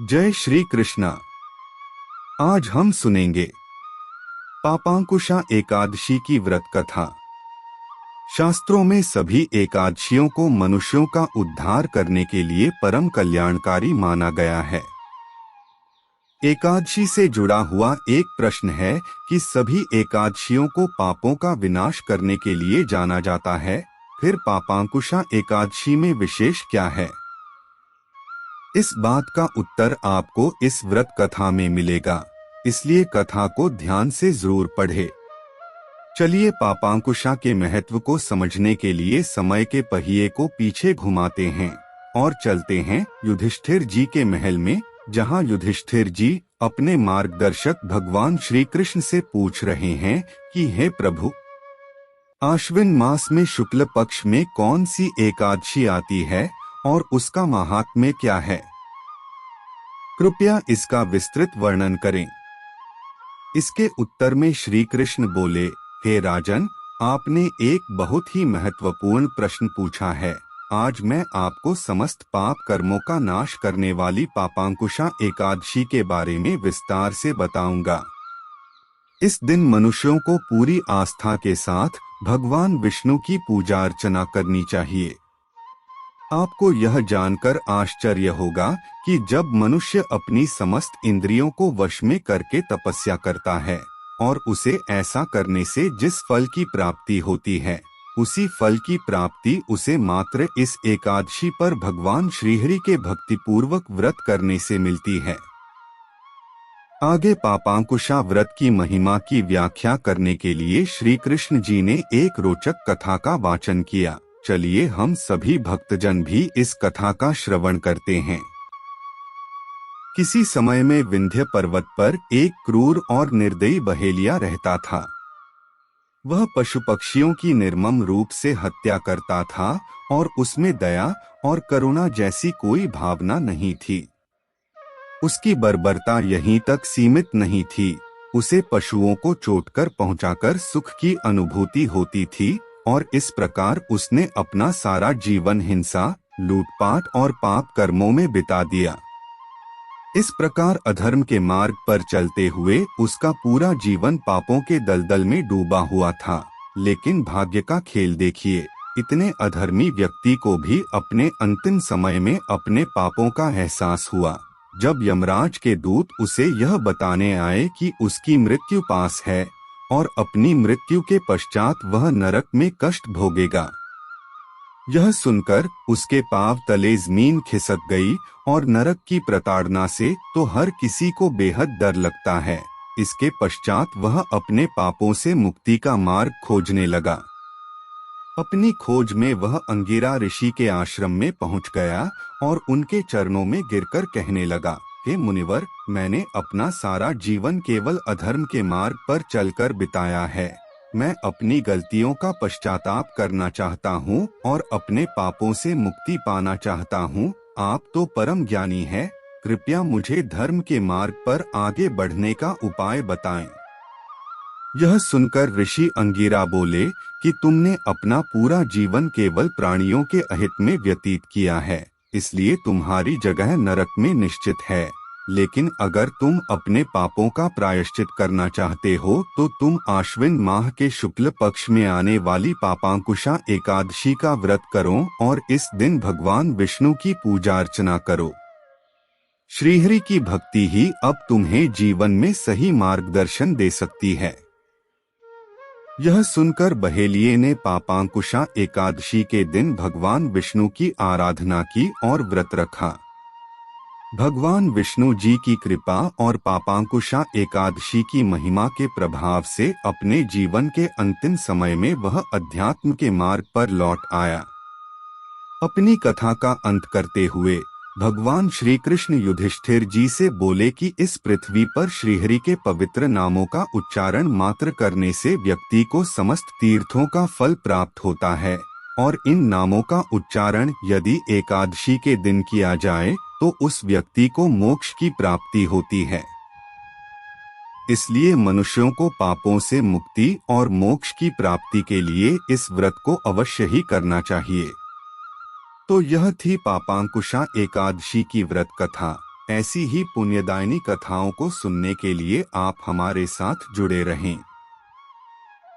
जय श्री कृष्णा। आज हम सुनेंगे पापांकुशा एकादशी की व्रत कथा। शास्त्रों में सभी एकादशियों को मनुष्यों का उद्धार करने के लिए परम कल्याणकारी माना गया है। एकादशी से जुड़ा हुआ एक प्रश्न है कि सभी एकादशियों को पापों का विनाश करने के लिए जाना जाता है, फिर पापांकुशा एकादशी में विशेष क्या है? इस बात का उत्तर आपको इस व्रत कथा में मिलेगा, इसलिए कथा को ध्यान से जरूर पढ़ें। चलिए पापांकुशा के महत्व को समझने के लिए समय के पहिए को पीछे घुमाते हैं और चलते हैं युधिष्ठिर जी के महल में, जहां युधिष्ठिर जी अपने मार्गदर्शक भगवान श्री कृष्ण से पूछ रहे हैं कि हे प्रभु, आश्विन मास में शुक्ल पक्ष में कौन सी एकादशी आती है और उसका महात्म्य क्या है? कृपया इसका विस्तृत वर्णन करें। इसके उत्तर में श्री कृष्ण बोले, हे राजन, आपने एक बहुत ही महत्वपूर्ण प्रश्न पूछा है। आज मैं आपको समस्त पाप कर्मों का नाश करने वाली पापांकुशा एकादशी के बारे में विस्तार से बताऊंगा। इस दिन मनुष्यों को पूरी आस्था के साथ भगवान विष्णु की पूजा अर्चना करनी चाहिए। आपको यह जानकर आश्चर्य होगा कि जब मनुष्य अपनी समस्त इंद्रियों को वश में करके तपस्या करता है और उसे ऐसा करने से जिस फल की प्राप्ति होती है, उसी फल की प्राप्ति उसे मात्र इस एकादशी पर भगवान श्रीहरि के भक्तिपूर्वक व्रत करने से मिलती है। आगे पापांकुशा व्रत की महिमा की व्याख्या करने के लिए श्री कृष्ण जी ने एक रोचक कथा का वाचन किया। चलिए हम सभी भक्तजन भी इस कथा का श्रवण करते हैं। किसी समय में विंध्य पर्वत पर एक क्रूर और निर्दयी बहेलिया रहता था। वह पशु पक्षियों की निर्मम रूप से हत्या करता था और उसमें दया और करुणा जैसी कोई भावना नहीं थी। उसकी बर्बरता यहीं तक सीमित नहीं थी, उसे पशुओं को चोटकर पहुंचाकर सुख की अनुभूति होती थी और इस प्रकार उसने अपना सारा जीवन हिंसा, लूटपाट और पाप कर्मों में बिता दिया। इस प्रकार अधर्म के मार्ग पर चलते हुए उसका पूरा जीवन पापों के दलदल में डूबा हुआ था। लेकिन भाग्य का खेल देखिए, इतने अधर्मी व्यक्ति को भी अपने अंतिम समय में अपने पापों का एहसास हुआ। जब यमराज के दूत उसे यह बताने आए कि उसकी मृत्यु पास है और अपनी मृत्यु के पश्चात वह नरक में कष्ट भोगेगा, यह सुनकर उसके पांव तले जमीन खिसक गई और नरक की प्रताड़ना से तो हर किसी को बेहद डर लगता है। इसके पश्चात वह अपने पापों से मुक्ति का मार्ग खोजने लगा। अपनी खोज में वह अंगिरा ऋषि के आश्रम में पहुंच गया और उनके चरणों में गिरकर कहने लगा, हे मुनिवर, मैंने अपना सारा जीवन केवल अधर्म के मार्ग पर चलकर बिताया है। मैं अपनी गलतियों का पश्चाताप करना चाहता हूँ और अपने पापों से मुक्ति पाना चाहता हूँ। आप तो परम ज्ञानी हैं, कृपया मुझे धर्म के मार्ग पर आगे बढ़ने का उपाय बताएं। यह सुनकर ऋषि अंगिरा बोले कि तुमने अपना पूरा जीवन केवल प्राणियों के अहित में व्यतीत किया है, इसलिए तुम्हारी जगह नरक में निश्चित है। लेकिन अगर तुम अपने पापों का प्रायश्चित करना चाहते हो तो तुम आश्विन माह के शुक्ल पक्ष में आने वाली पापांकुशा एकादशी का व्रत करो और इस दिन भगवान विष्णु की पूजा अर्चना करो। श्रीहरि की भक्ति ही अब तुम्हें जीवन में सही मार्गदर्शन दे सकती है। यह सुनकर बहेलिये ने पापांकुशा एकादशी के दिन भगवान विष्णु की आराधना की और व्रत रखा। भगवान विष्णु जी की कृपा और पापांकुशा एकादशी की महिमा के प्रभाव से अपने जीवन के अंतिम समय में वह अध्यात्म के मार्ग पर लौट आया। अपनी कथा का अंत करते हुए भगवान श्री कृष्ण युधिष्ठिर जी से बोले कि इस पृथ्वी पर श्रीहरि के पवित्र नामों का उच्चारण मात्र करने से व्यक्ति को समस्त तीर्थों का फल प्राप्त होता है और इन नामों का उच्चारण यदि एकादशी के दिन किया जाए तो उस व्यक्ति को मोक्ष की प्राप्ति होती है। इसलिए मनुष्यों को पापों से मुक्ति और मोक्ष की प्राप्ति के लिए इस व्रत को अवश्य ही करना चाहिए। तो यह थी पापांकुशा एकादशी की व्रत कथा। ऐसी ही पुण्यदायिनी कथाओं को सुनने के लिए आप हमारे साथ जुड़े रहें।